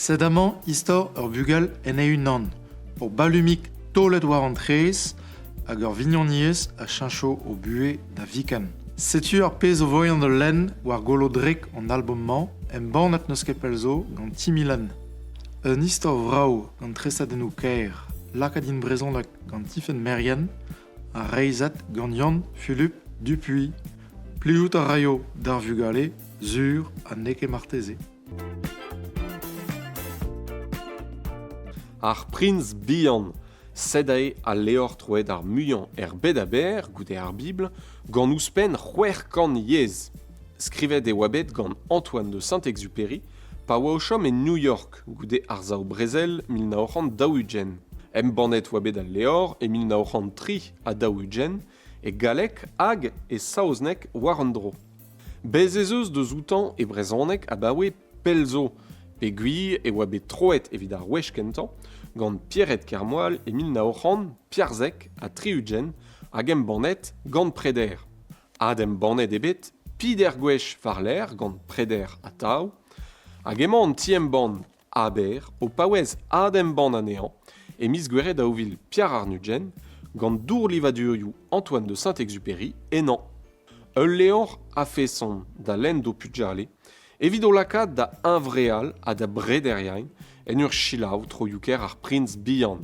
Sedamant istor ur bugel en eunan, pour balumik tolet war an trez, hag ur vignoniez a chincho au buet da vikan. Setu ar pez o voyan de len war golo drek an albumman, en bannet neus kepelzo gant timilan. Un istor vrao gant tresadennou kaer, lakadin brezonnak gant tifen merian, a reizat gant Yann Philippe Dupuis, plijout a raio d'ar vugale, zur a neke marteze. Ar prinz bihan, sedae a leor troet ar muian bet a ber, goude ar Bible, gant ouspenn c'hwer kan yez. Skrivet e oabet gant Antoine de Saint-Exupéry, pa oa o chom en New York, goude ar zao brezel 1900 Em bannet oabet al leor e 1903 a daougen, e galek hag e saoznek war an dro. Bez ez eus deus outan e brezhoneg a bawe pelzo, pe gwir e oa bet troet evit ar wech kentan, gant Pierret Kermoal e 1900 piarzek a triugen hag em bannet gant preder. Ad em bannet ebet pider gwech var l'er gant preder a tau, hag emañ an ti em ban aber o paouez ad em ban anean e mis gweret a ouvil piar ar nugen gant dour livadurioù Antoine de Saint-Exupéry enan. Ul leor a feson da lenn do pugale, evit o lakad da invreal a da brederiain en ur chilav tro youker ar prinz bihan.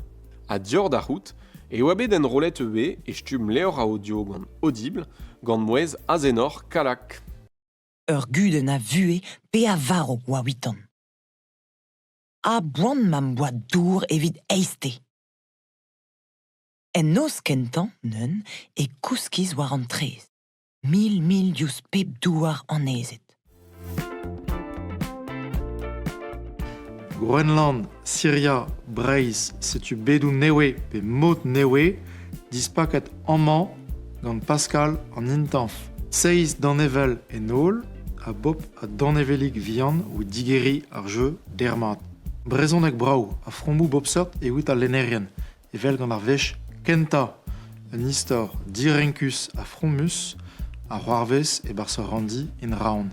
A dior da rout, e oabet en rolet ebe e stum leor a audio gant audible gant mouez azenor kalak. Ur guden a vue pe a varo oa witan. A boan mam boa dour evit eiste. En nos kentan, neun, e kouskiz war an trez. Mil diouz pep douar an ezet. Groenland, Syria, Breizh, setu bedou newe pe mot newe, dispaket amman gant Pascal an intanf. Seiz dan evel en ol, a bop a dan evelik vihan ou digeri ar jeu dermat. Brezonek brau, a frombou bopsort e wit a lenerian, evel gant ar vech kenta, un istor direnkus a fromus, a c'hoarvez e barse randi in raon.